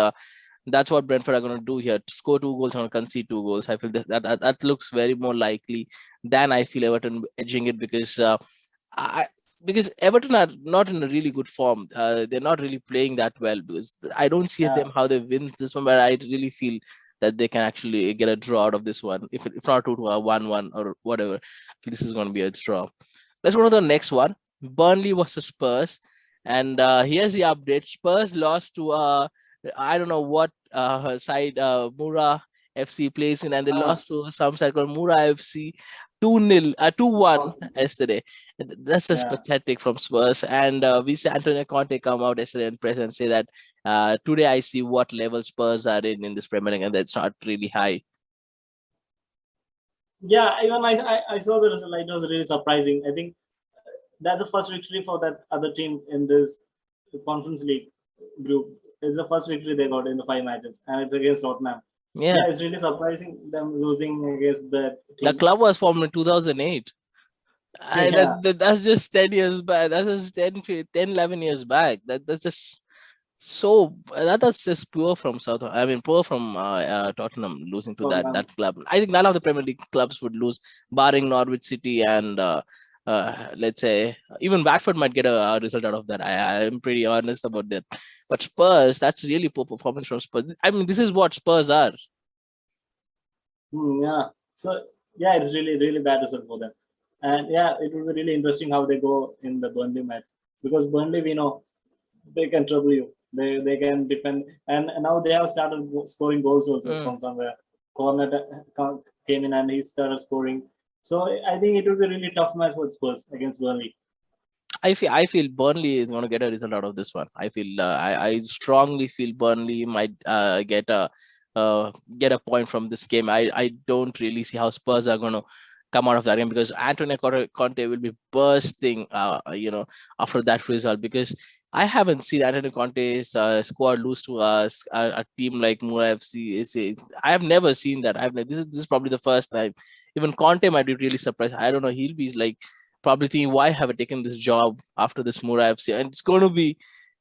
Speaker 1: that's what Brentford are going to do here. To score 2 goals and concede 2 goals. I feel that looks very more likely than I feel Everton edging it because because Everton are not in a really good form. They're not really playing that well because I don't see them how they win this one, but I really feel that they can actually get a draw out of this one. If not 2-2, 1-1 or whatever, this is going to be a draw. Let's go to the next one. Burnley versus Spurs. And here's the update. Spurs lost to I don't know what side Mura FC plays in, and they lost to some side called Mura FC 2-0, 2-1 yesterday. That's just pathetic from Spurs. And we see Antonio Conte come out yesterday in press and say that today I see what level Spurs are in this Premier League, and that's not really high.
Speaker 2: Yeah, even I saw the result. It was really surprising. I think that's the first victory for that other team in this Conference League group. It's the first victory they got in the 5 matches, and it's against Tottenham. Yeah, it's really surprising them losing against that team.
Speaker 1: The club was formed in 2008. That's just 10 years back. That's just 10, 11 years back. That's just so that's just poor from poor from Tottenham losing to that club. I think none of the Premier League clubs would lose, barring Norwich City and let's say even Watford might get a result out of that. I'm pretty honest about that. But Spurs, that's really poor performance from Spurs. I mean, this is what Spurs are.
Speaker 2: Yeah. So yeah, it's really bad result for them. And yeah, it will be really interesting how they go in the Burnley match, because Burnley, we know they can trouble you. They can defend, and now they have started scoring goals also
Speaker 1: Mm.
Speaker 2: from somewhere. Corner came in and he started scoring. So I think it will be a really tough match for Spurs against Burnley.
Speaker 1: I feel Burnley is going to get a result out of this one. I strongly feel Burnley might get a point from this game. I don't really see how Spurs are going to come out of that game, because Antonio Conte will be bursting after that result, because I haven't seen Antonio Conte's squad lose to a team like Mura FC. I have never seen that. This is probably the first time. Even Conte might be really surprised. I don't know. He'll be like probably thinking, why have I taken this job after this Mura FC? And it's going to be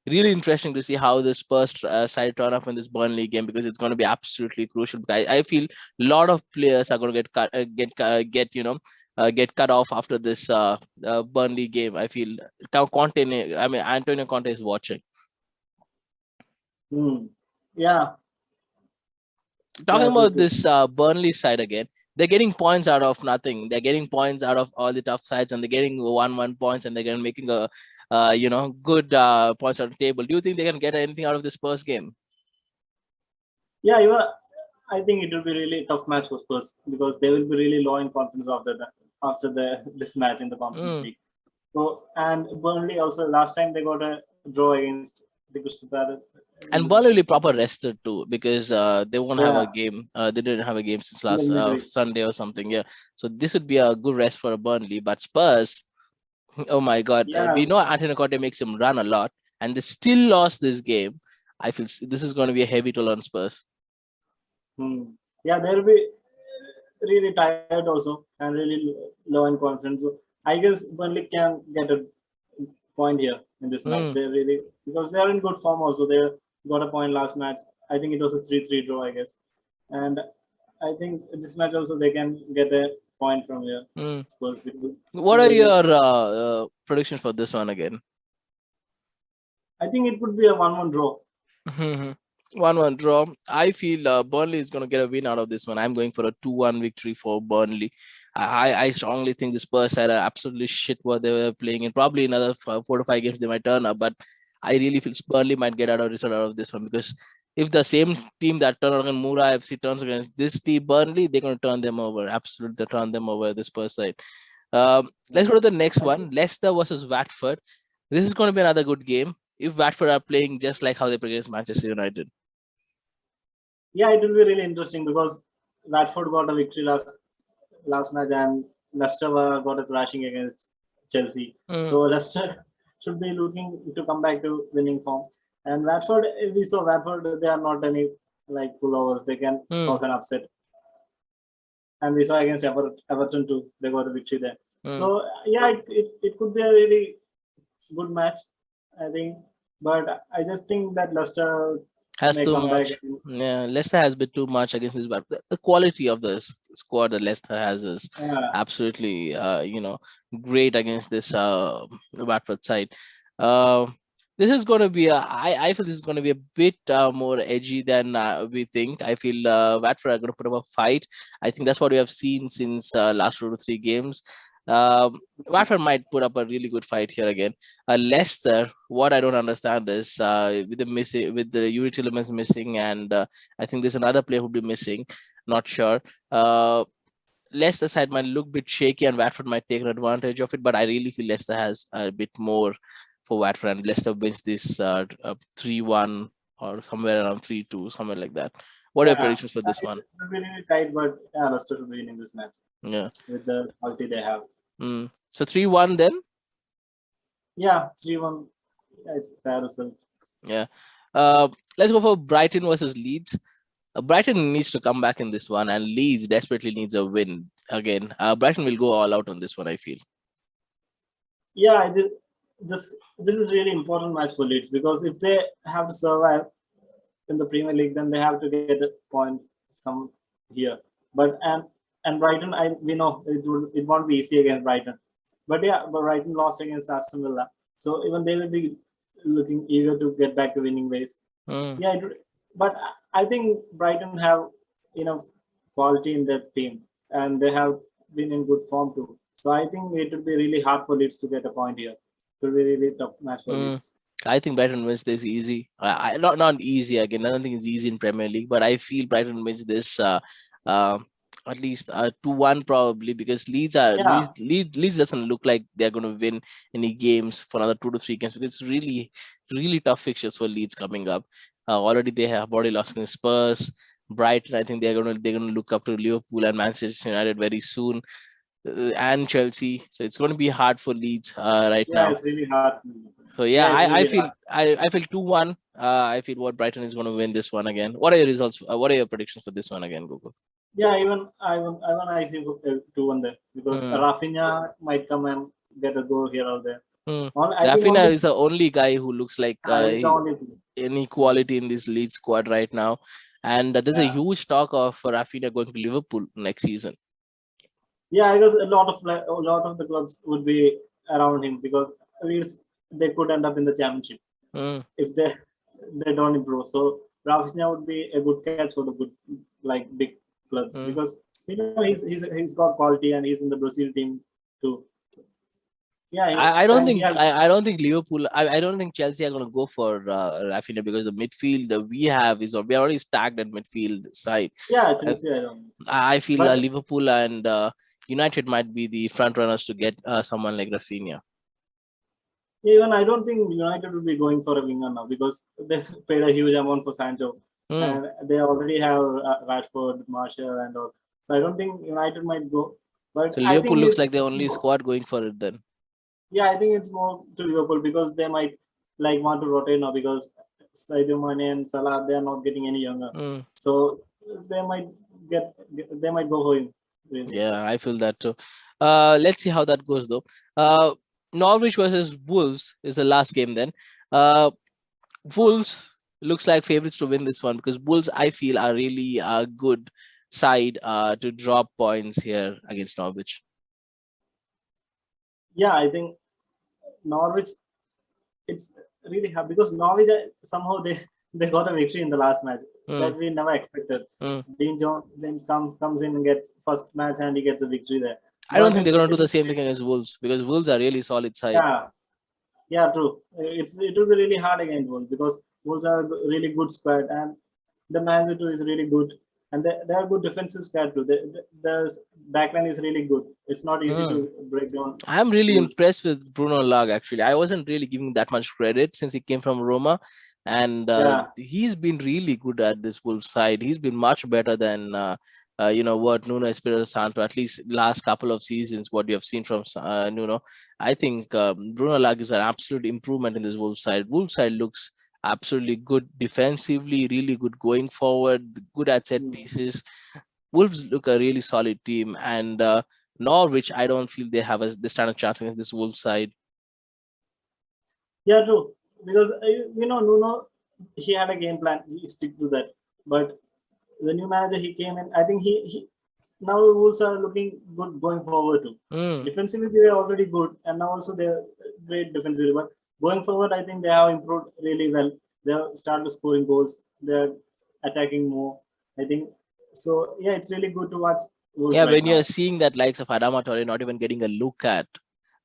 Speaker 1: really interesting to see how this Spurs side turn up in this Burnley game, because it's going to be absolutely crucial. I feel a lot of players are going to get cut, get cut off after this Burnley game. I feel Antonio Conte is watching.
Speaker 2: Hmm. Yeah,
Speaker 1: Talking
Speaker 2: yeah, true,
Speaker 1: about
Speaker 2: true.
Speaker 1: this Burnley side again, they're getting points out of nothing. They're getting points out of all the tough sides, and they're getting 1-1 points, and they're getting making a good points on the table. Do you think they can get anything out of this first game?
Speaker 2: Yeah, I think it will be really tough match for Spurs, because they will be really low in confidence after the this match in the Conference
Speaker 1: Mm.
Speaker 2: League. So, and Burnley also, last time they got a draw against the Crystal Palace in
Speaker 1: And
Speaker 2: the
Speaker 1: Burnley probably rested too, because they won't have
Speaker 2: yeah
Speaker 1: a game. They didn't have a game since
Speaker 2: in the
Speaker 1: last
Speaker 2: midweek.
Speaker 1: Sunday or something. Yeah, so this would be a good rest for a Burnley. But Spurs, oh my God,
Speaker 2: Yeah,
Speaker 1: we know Antonio Conte makes him run a lot, and they still lost this game. I feel this is going to be a heavy toll on Spurs.
Speaker 2: hmm. Yeah, they'll be really tired also and really low in confidence. So I guess Burnley can get a point here in this match.
Speaker 1: Mm.
Speaker 2: They really, because they are in good form also. They got a point last match. I think it was a 3-3 draw, I guess. And I think this match also they can get a point from here.
Speaker 1: Mm.
Speaker 2: Spurs, because
Speaker 1: What
Speaker 2: they
Speaker 1: are
Speaker 2: really,
Speaker 1: your predictions for this one again?
Speaker 2: I think it would be a 1-1 draw.
Speaker 1: 1-1 draw. I feel Burnley is going to get a win out of this one. I'm going for a 2-1 victory for Burnley. I strongly think the Spurs had absolutely shit what they were playing in. Probably another 4 to 5 games they might turn up, but I really feel Burnley might get out a result out of this one, because if the same team that turned against Mura FC turns against this team Burnley, they're going to turn them over. Absolutely, turn them over the Spurs side. Let's go to the next
Speaker 2: I think,
Speaker 1: one. Leicester versus Watford. This is going to be another good game if Watford are playing just like how they play against Manchester United.
Speaker 2: yeah, it will be really interesting, because Watford got a victory last match, and Leicester got a thrashing against Chelsea.
Speaker 1: Mm,
Speaker 2: So Leicester should be looking to come back to winning form. And Watford, we saw Watford, they are not any like pullovers. They can
Speaker 1: mm,
Speaker 2: cause an upset. And we saw against Everton too. They got a victory there.
Speaker 1: mm.
Speaker 2: So yeah, it could be a really good match, I think. But I just think that Leicester
Speaker 1: Has
Speaker 2: may
Speaker 1: too
Speaker 2: come back.
Speaker 1: much. Yeah, Leicester has been too much against this, but the quality of the squad that Leicester has is
Speaker 2: Yeah,
Speaker 1: absolutely, great against this Watford side. Uh, this is going to be I feel this is going to be a bit more edgy than we think. I feel Watford are going to put up a fight. I think that's what we have seen since last 2 to 3 games. Watford might put up a really good fight here again. Leicester, what I don't understand is with the Yuri Tillemans missing, and I think there's another player who'll be missing. Not sure. Uh, Leicester side might look a bit shaky, and Watford might take an advantage of it. But I really feel Leicester has a bit more for Watford, and Leicester wins this 3-1 or somewhere around 3-2, somewhere like that. What are your
Speaker 2: yeah.
Speaker 1: predictions for this
Speaker 2: It
Speaker 1: one?
Speaker 2: will be really tight, but yeah, Leicester should be winning this match
Speaker 1: Yeah.
Speaker 2: with the quality they have.
Speaker 1: So 3-1 then.
Speaker 2: Yeah, 3-1. Yeah, it's a fair result.
Speaker 1: Yeah. Uh, let's go for Brighton versus Leeds. Brighton needs to come back in this one, and Leeds desperately needs a win again. Brighton will go all out on this one, I feel.
Speaker 2: Yeah, this is really important match for Leeds, because if they have to survive in the Premier League, then they have to get a point some here. But and Brighton, we know it won't be easy against Brighton. But yeah, but Brighton lost against Aston Villa, so even they will be looking eager to get back to winning ways.
Speaker 1: Mm,
Speaker 2: Yeah, but I think Brighton have enough quality in their team. and they have been in good form too. So I think it would be really hard for Leeds to get a point here. It will be really tough match for Leeds.
Speaker 1: I think Brighton wins this easy. Not easy again. I don't think it's easy in Premier League, but I feel Brighton wins this uh, at least 2-1 probably, because
Speaker 2: Yeah,
Speaker 1: Leeds doesn't look like they're going to win any games for another 2 to 3 games, because it's really tough fixtures for Leeds coming up. Already they have already lost against Spurs. Brighton, I think they're gonna look up to Liverpool and Manchester United very soon, and Chelsea. So it's going to be hard for Leeds right
Speaker 2: yeah,
Speaker 1: now.
Speaker 2: it's really hard.
Speaker 1: So
Speaker 2: Yeah,
Speaker 1: yeah,
Speaker 2: it's
Speaker 1: I
Speaker 2: really
Speaker 1: feel
Speaker 2: hard.
Speaker 1: I feel 2-1. I feel what Brighton is going to win this one again. What are your results? What are your predictions for this one again, Google?
Speaker 2: Yeah, even I see 2-1 there because
Speaker 1: Hmm.
Speaker 2: Rafinha might come and get a goal here or there.
Speaker 1: Hmm.
Speaker 2: I think
Speaker 1: Rafinha
Speaker 2: only
Speaker 1: is the only guy who looks like
Speaker 2: is the only thing.
Speaker 1: any quality in this lead squad right now, and there's a
Speaker 2: Yeah,
Speaker 1: huge talk of Rafinha going to Liverpool next season.
Speaker 2: yeah, because a lot of the clubs would be around him because Leeds they could end up in the championship
Speaker 1: Hmm.
Speaker 2: if they don't improve. So Rafinha would be a good catch for the good like big clubs
Speaker 1: Hmm.
Speaker 2: because he's got quality and he's in the Brazil team too. Yeah,
Speaker 1: I don't
Speaker 2: and he
Speaker 1: think
Speaker 2: has
Speaker 1: I don't think Liverpool. I don't think Chelsea are going to go for Rafinha, because the midfield that we have is we are already stacked at midfield side.
Speaker 2: yeah
Speaker 1: Uh,
Speaker 2: Chelsea. I don't know.
Speaker 1: I feel
Speaker 2: But
Speaker 1: Liverpool and United might be the front runners to get someone like Rafinha.
Speaker 2: even I don't think United will be going for a winger now because they paid a huge amount for Sancho,
Speaker 1: Hmm.
Speaker 2: and they already have Rashford, Marshall, and all. So I don't think United might go. But
Speaker 1: So
Speaker 2: I
Speaker 1: Liverpool
Speaker 2: think
Speaker 1: looks like
Speaker 2: it's
Speaker 1: the only squad going for it then.
Speaker 2: yeah, I think it's more to Liverpool because they might like want to rotate now because Sadio Mane and Salah they are not getting any younger,
Speaker 1: Hmm.
Speaker 2: so they might they might go for him. Really.
Speaker 1: Yeah, I feel that too. Let's see how that goes though. Norwich versus Wolves is the last game then. Uh, Wolves looks like favorites to win this one, because Wolves I feel are really a good side to drop points here against Norwich.
Speaker 2: Yeah, I think Norwich it's really hard because Norwich somehow they got a victory in the last match
Speaker 1: Mm,
Speaker 2: that we never expected.
Speaker 1: mm.
Speaker 2: Dean Jones then comes in and gets first match and he gets a victory there.
Speaker 1: I don't
Speaker 2: But
Speaker 1: think they're going to do the same thing against Wolves, because Wolves are really solid side.
Speaker 2: yeah, yeah, true. It will be really hard against Wolves because Wolves are a really good squad and the Man Utd is really good and they are good defensive squad too. The backline is really good. It's not easy
Speaker 1: Mm.
Speaker 2: to break down
Speaker 1: I'm really
Speaker 2: Wolves.
Speaker 1: impressed with Bruno Lage. Actually, I wasn't really giving that much credit since he came from Roma, and
Speaker 2: Yeah,
Speaker 1: he's been really good at this Wolves side. He's been much better than what Nuno Espirito Santo. At least last couple of seasons, what you have seen from Nuno. I think Bruno Lage is an absolute improvement in this Wolves side. Wolves side looks absolutely good defensively, really good going forward, good at set
Speaker 2: mm,
Speaker 1: pieces. Wolves look a really solid team, and Norwich, I don't feel they have they stand a chance against this Wolves side.
Speaker 2: yeah, true. Because Nuno, he had a game plan. He stick to that. But the new manager he came in, I think he now the Wolves are looking good going forward too.
Speaker 1: Mm.
Speaker 2: Defensively they are already good, and now also they're great defensively. But going forward, I think they have improved really well. They have started scoring goals. They're attacking more. I think so. Yeah, it's really good to watch Wolves
Speaker 1: Yeah,
Speaker 2: right
Speaker 1: when you're
Speaker 2: now.
Speaker 1: seeing that likes of Adama Traore not even getting a look at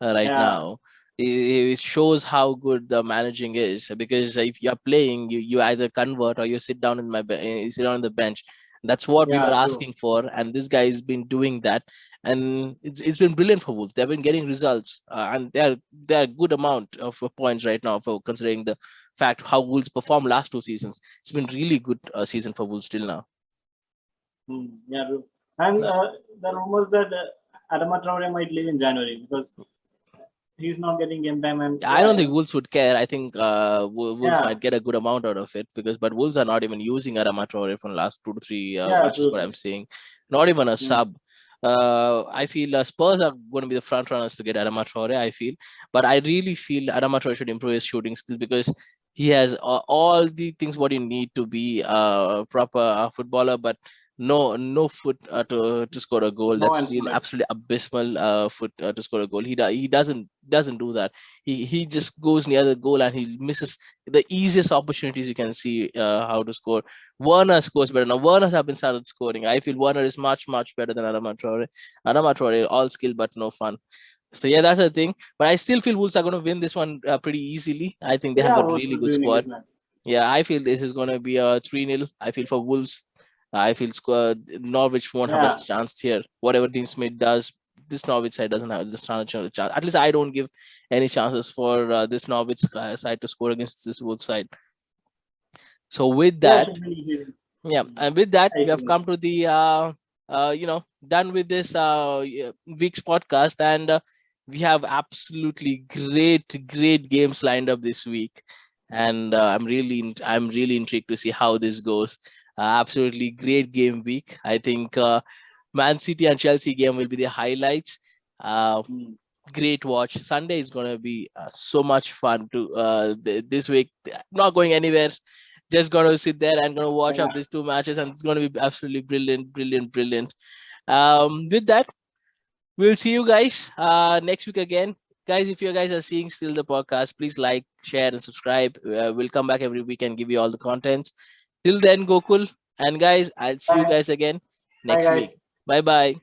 Speaker 1: right
Speaker 2: Yeah,
Speaker 1: now, it shows how good the managing is. Because if you're playing, you either convert or you sit down you sit down on the bench. That's what we were
Speaker 2: yeah, true.
Speaker 1: asking for, and this guy has been doing that, and it's been brilliant for Wolves. They've been getting results, and they're a good amount of points right now for considering the fact how Wolves performed last 2 seasons. It's been really good season for Wolves till now.
Speaker 2: Yeah, true. And the rumors that Adama Traore might leave in January because he's not getting game time, and
Speaker 1: I
Speaker 2: yeah,
Speaker 1: don't think Wolves would care. I think Wolves
Speaker 2: yeah,
Speaker 1: might get a good amount out of it, but Wolves are not even using Adama Traore for the last 2 to 3
Speaker 2: yeah,
Speaker 1: matches.
Speaker 2: true,
Speaker 1: What I'm
Speaker 2: true.
Speaker 1: seeing, not even a
Speaker 2: Mm.
Speaker 1: sub. I feel Spurs are going to be the front runners to get Adama Traore. I feel, but I really feel Adama Traore should improve his shooting skills, because he has all the things what you need to be a proper footballer, but no foot to score a goal.
Speaker 2: No
Speaker 1: That's
Speaker 2: hands
Speaker 1: really
Speaker 2: for it.
Speaker 1: absolutely abysmal foot to score a goal. He doesn't do that. He just goes near the goal and he misses the easiest opportunities you can see how to score. Werner scores better now. Werner have been started scoring. I feel Werner is much better than Adama Traore. Adama Traore all skill but no fun. So yeah, that's the thing. But I still feel Wolves are going to win this one pretty easily. I think they have
Speaker 2: Yeah,
Speaker 1: a
Speaker 2: Wolves
Speaker 1: really
Speaker 2: will be
Speaker 1: good
Speaker 2: winning
Speaker 1: squad.
Speaker 2: this match.
Speaker 1: Yeah, I feel this is going to be a 3-0. I feel for Wolves. I feel Norwich won't have a
Speaker 2: Yeah,
Speaker 1: chance here. Whatever Dean Smith does, this Norwich side doesn't have this chance. At least I don't give any chances for this Norwich side to score against this Wolves side. So with
Speaker 2: yeah, it
Speaker 1: that,
Speaker 2: should be easy.
Speaker 1: yeah, and with that,
Speaker 2: Yeah,
Speaker 1: we
Speaker 2: it should
Speaker 1: have
Speaker 2: be.
Speaker 1: come to the done with this week's podcast, and we have absolutely great games lined up this week, and I'm really intrigued to see how this goes. Absolutely great game week. I think Man City and Chelsea game will be the highlights. Uh,
Speaker 2: Mm.
Speaker 1: Great watch. Sunday is gonna be so much fun to this week. Not going anywhere, just gonna sit there and gonna watch
Speaker 2: Yeah,
Speaker 1: up these two matches, and it's gonna be absolutely brilliant. With that, we'll see you guys next week again. Guys, if you guys are seeing still the podcast, please like, share, and subscribe. We'll come back every week and give you all the contents. Till then, Gokul and guys, I'll see you
Speaker 2: bye,
Speaker 1: guys again
Speaker 2: bye,
Speaker 1: next week.
Speaker 2: guys.
Speaker 1: Bye bye.